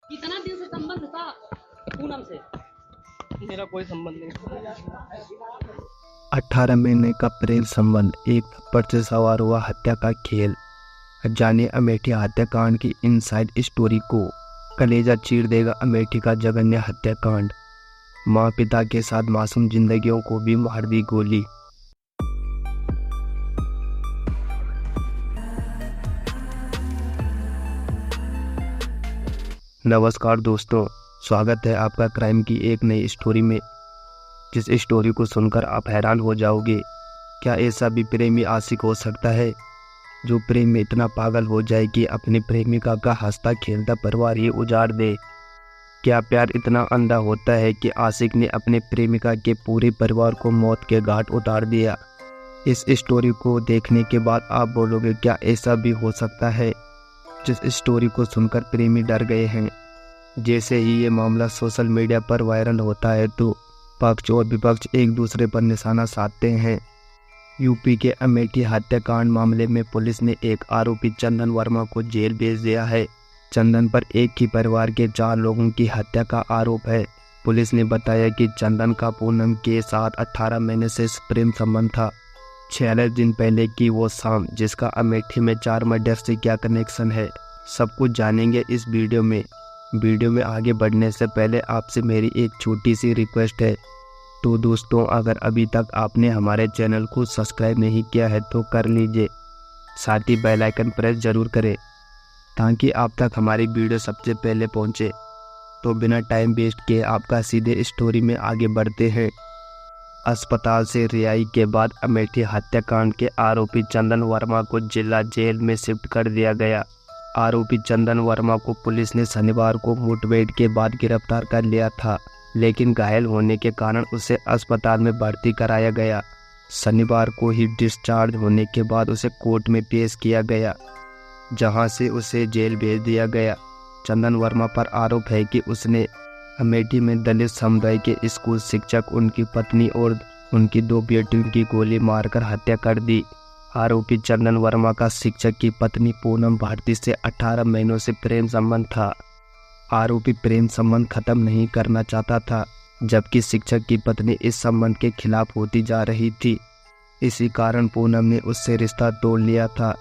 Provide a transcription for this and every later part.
कितना दिन से संबंध था पूनम से? मेरा कोई संबंध नहीं। 18 महीने का प्रेम संबंध, एक थप्पड़ से सवार हुआ हत्या का खेल। जानिए अमेठी हत्याकांड की इनसाइड स्टोरी को। कलेजा चीर देगा अमेठी का जघन्य हत्याकांड। माँ पिता के साथ मासूम जिंदगियों को भी मार दी गोली। नमस्कार दोस्तों, स्वागत है आपका क्राइम की एक नई स्टोरी में। जिस स्टोरी को सुनकर आप हैरान हो जाओगे। क्या ऐसा भी प्रेमी आशिक हो सकता है जो प्रेम में इतना पागल हो जाए कि अपनी प्रेमिका का हंसता खेलता परिवार ही उजाड़ दे? क्या प्यार इतना अंधा होता है कि आशिक ने अपने प्रेमिका के पूरे परिवार को मौत के घाट उतार दिया? इस स्टोरी को देखने के बाद आप बोलोगे क्या ऐसा भी हो सकता है? जिस स्टोरी को सुनकर प्रेमी डर गए हैं। जैसे ही ये मामला सोशल मीडिया पर वायरल होता है तो पक्ष और विपक्ष एक दूसरे पर निशाना साधते हैं। यूपी के अमेठी हत्याकांड मामले में पुलिस ने एक आरोपी चंदन वर्मा को जेल भेज दिया है। चंदन पर एक ही परिवार के 4 लोगों की हत्या का आरोप है। पुलिस ने बताया कि चंदन का पूनम के साथ 18 महीने से प्रेम संबंध था। 46 दिन पहले की वो शाम जिसका अमेठी में 4 मर्डर से क्या कनेक्शन है, सब कुछ जानेंगे इस वीडियो में। वीडियो में आगे बढ़ने से पहले आपसे मेरी एक छोटी सी रिक्वेस्ट है। तो दोस्तों, अगर अभी तक आपने हमारे चैनल को सब्सक्राइब नहीं किया है तो कर लीजिए। साथ ही बेल आइकन प्रेस जरूर करें ताकि आप तक हमारी वीडियो सबसे पहले पहुंचे। तो बिना टाइम वेस्ट किए आपका सीधे स्टोरी में आगे बढ़ते हैं। अस्पताल से रिहाई के बाद अमेठी हत्याकांड के आरोपी चंदन वर्मा को जिला जेल में शिफ्ट कर दिया गया। आरोपी चंदन वर्मा को पुलिस ने शनिवार को मुठभेड़ के बाद गिरफ्तार कर लिया था, लेकिन घायल होने के कारण उसे अस्पताल में भर्ती कराया गया। शनिवार को ही डिस्चार्ज होने के बाद उसे कोर्ट में पेश किया गया, जहां से उसे जेल भेज दिया गया। चंदन वर्मा पर आरोप है कि उसने अमेठी में दलित समुदाय के स्कूल शिक्षक, उनकी पत्नी और उनकी 2 बेटियों की गोली मारकर हत्या कर दी। आरोपी चंदन वर्मा का शिक्षक की पत्नी पूनम भारती से 18 महीनों से प्रेम संबंध था। आरोपी प्रेम संबंध खत्म नहीं करना चाहता था, जबकि शिक्षक की पत्नी इस संबंध के खिलाफ होती जा रही थी। इसी कारण पूनम ने उससे रिश्ता तोड़ लिया था।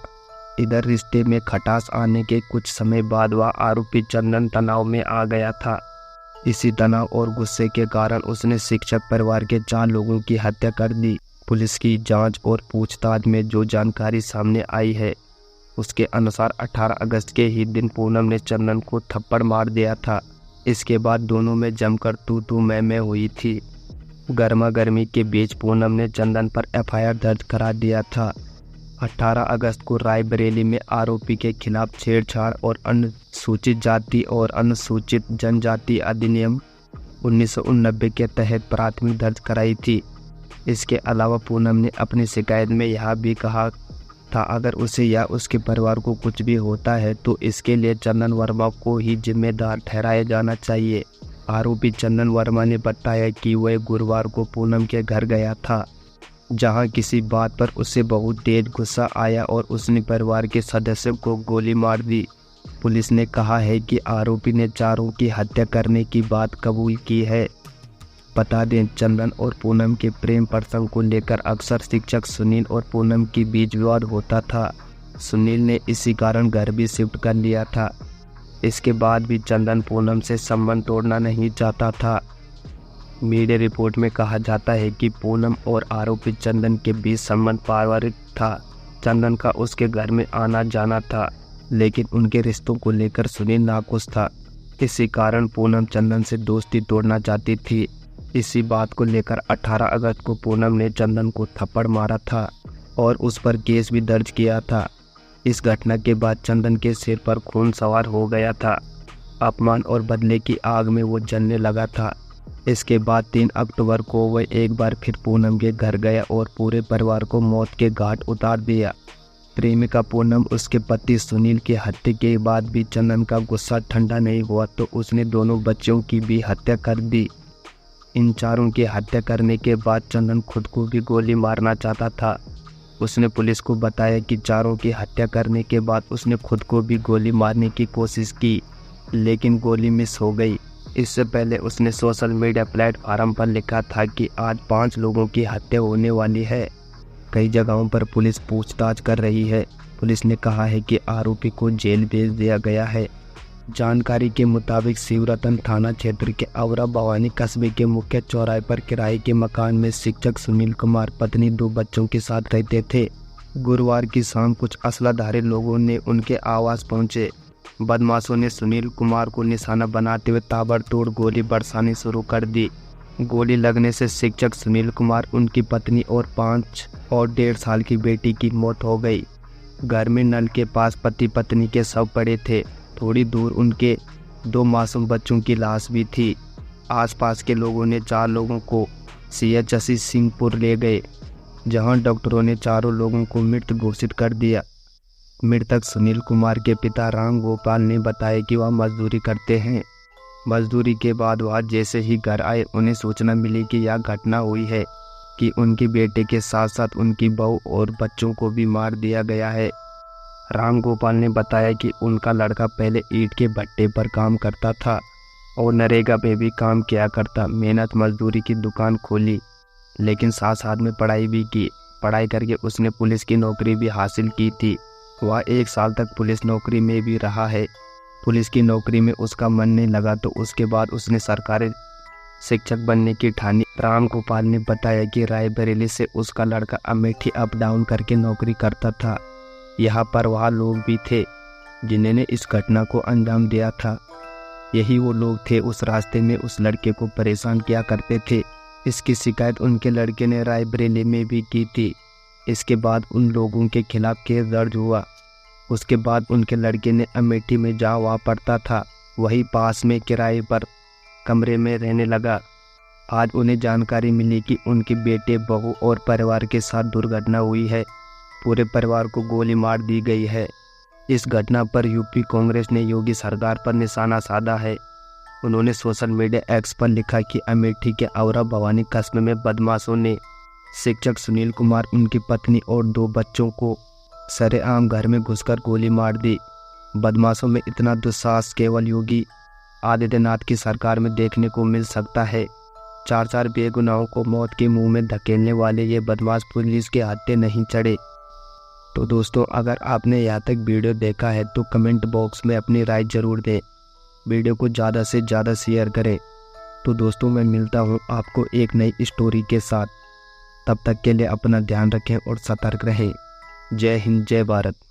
इधर रिश्ते में खटास आने के कुछ समय बाद वह आरोपी चंदन तनाव में आ गया था। इसी तनाव और गुस्से के कारण उसने शिक्षक परिवार के 4 लोगों की हत्या कर दी। पुलिस की जांच और पूछताछ में जो जानकारी सामने आई है उसके अनुसार 18 अगस्त के ही दिन पूनम ने चंदन को थप्पड़ मार दिया था। इसके बाद दोनों में जमकर तू मैं हुई थी। गर्मा गर्मी के बीच पूनम ने चंदन पर एफआईआर दर्ज करा दिया था। 18 अगस्त को रायबरेली में आरोपी के खिलाफ छेड़छाड़ और अनुसूचित जाति और अनुसूचित जनजाति अधिनियम 1989 के तहत प्राथमिक दर्ज कराई थी। इसके अलावा पूनम ने अपनी शिकायत में यह भी कहा था अगर उसे या उसके परिवार को कुछ भी होता है तो इसके लिए चंदन वर्मा को ही जिम्मेदार ठहराया जाना चाहिए। आरोपी चंदन वर्मा ने बताया कि वह गुरुवार को पूनम के घर गया था, जहां किसी बात पर उसे बहुत तेज गुस्सा आया और उसने परिवार के सदस्यों को गोली मार दी। पुलिस ने कहा है कि आरोपी ने 4 की हत्या करने की बात कबूल की है। बता दें, चंदन और पूनम के प्रेम प्रसंग को लेकर अक्सर शिक्षक सुनील और पूनम के बीच विवाद होता था। सुनील ने इसी कारण घर भी शिफ्ट कर लिया था। इसके बाद भी चंदन पूनम से संबंध तोड़ना नहीं चाहता था। मीडिया रिपोर्ट में कहा जाता है कि पूनम और आरोपी चंदन के बीच संबंध पारिवारिक था। चंदन का उसके घर में आना जाना था, लेकिन उनके रिश्तों को लेकर सुनील नाखुश था। इसी कारण पूनम चंदन से दोस्ती तोड़ना चाहती थी। इसी बात को लेकर 18 अगस्त को पूनम ने चंदन को थप्पड़ मारा था और उस पर केस भी दर्ज किया था। इस घटना के बाद चंदन के सिर पर खून सवार हो गया था। अपमान और बदले की आग में वो जलने लगा था। इसके बाद 3 अक्टूबर को वह एक बार फिर पूनम के घर गया और पूरे परिवार को मौत के घाट उतार दिया। प्रेमिका पूनम उसके पति सुनील की हत्या के बाद भी चंदन का गुस्सा ठंडा नहीं हुआ तो उसने दोनों बच्चों की भी हत्या कर दी। इन 4 की हत्या करने के बाद चंदन खुद को भी गोली मारना चाहता था। उसने पुलिस को बताया कि 4 की हत्या करने के बाद उसने खुद को भी गोली मारने की कोशिश की। लेकिन गोली मिस हो गई। इससे पहले उसने सोशल मीडिया प्लेटफार्म पर लिखा था कि आज 5 लोगों की हत्या होने वाली है। कई जगहों पर पुलिस पूछताछ कर रही है। पुलिस ने कहा है कि आरोपी को जेल भेज दिया गया है। जानकारी के मुताबिक शिवरतन थाना क्षेत्र के औरा भवानी कस्बे के मुख्य चौराहे पर किराए के मकान में शिक्षक सुनील कुमार पत्नी 2 बच्चों के साथ रहते थे। गुरुवार की शाम कुछ असलाधारी लोगों ने उनके आवास पहुंचे। बदमाशों ने सुनील कुमार को निशाना बनाते हुए ताबड़तोड़ गोली बरसानी शुरू कर दी। गोली लगने से शिक्षक सुनील कुमार, उनकी पत्नी और 5 और 1.5 साल की बेटी की मौत हो गई। घर में नल के पास पति पत्नी के शव पड़े थे। थोड़ी दूर उनके 2 मासूम बच्चों की लाश भी थी। आसपास के लोगों ने 4 लोगों को CHC सिंहपुर ले गए, जहां डॉक्टरों ने चारों लोगों को मृत घोषित कर दिया। मृतक सुनील कुमार के पिता राम गोपाल ने बताया कि वह मजदूरी करते हैं। मजदूरी के बाद वह जैसे ही घर आए, उन्हें सूचना मिली कि यह घटना हुई है कि उनके बेटे के साथ साथ उनकी बहू और बच्चों को भी मार दिया गया है। राम गोपाल ने बताया कि उनका लड़का पहले ईंट के भट्टे पर काम करता था और नरेगा में भी काम किया करता। मेहनत मजदूरी की दुकान खोली, लेकिन साथ साथ में पढ़ाई भी की। पढ़ाई करके उसने पुलिस की नौकरी भी हासिल की थी। वह 1 साल तक पुलिस नौकरी में भी रहा है। पुलिस की नौकरी में उसका मन नहीं लगा तो उसके बाद उसने सरकारी शिक्षक बनने की ठानी। राम गोपाल ने बताया कि रायबरेली से उसका लड़का अमेठी अप डाउन करके नौकरी करता था। यहाँ पर वह लोग भी थे जिन्होंने इस घटना को अंजाम दिया था। यही वो लोग थे उस रास्ते में उस लड़के को परेशान किया करते थे। इसकी शिकायत उनके लड़के ने रायबरेली में भी की थी। इसके बाद उन लोगों के खिलाफ केस दर्ज हुआ। उसके बाद उनके लड़के ने अमेठी में जहाँ वहाँ पड़ता था वहीं पास में किराए पर कमरे में रहने लगा। आज उन्हें जानकारी मिली कि उनके बेटे, बहू और परिवार के साथ दुर्घटना हुई है। पूरे परिवार को गोली मार दी गई है। इस घटना पर यूपी कांग्रेस ने योगी सरकार पर निशाना साधा है। उन्होंने सोशल मीडिया एक्स पर लिखा कि अमेठी के औरा भवानी कस्बे में बदमाशों ने शिक्षक सुनील कुमार, उनकी पत्नी और 2 बच्चों को सरेआम घर में घुसकर गोली मार दी। बदमाशों में इतना दुस्साहस केवल योगी आदित्यनाथ की सरकार में देखने को मिल सकता है। 4 बेगुनाहों को मौत के मुंह में धकेलने वाले ये बदमाश पुलिस के हाथे नहीं चढ़े। तो दोस्तों, अगर आपने यहाँ तक वीडियो देखा है तो कमेंट बॉक्स में अपनी राय जरूर दें। वीडियो को ज़्यादा से ज़्यादा शेयर करें। तो दोस्तों, मैं मिलता हूँ आपको एक नई स्टोरी के साथ। तब तक के लिए अपना ध्यान रखें और सतर्क रहें। जय हिंद, जय भारत।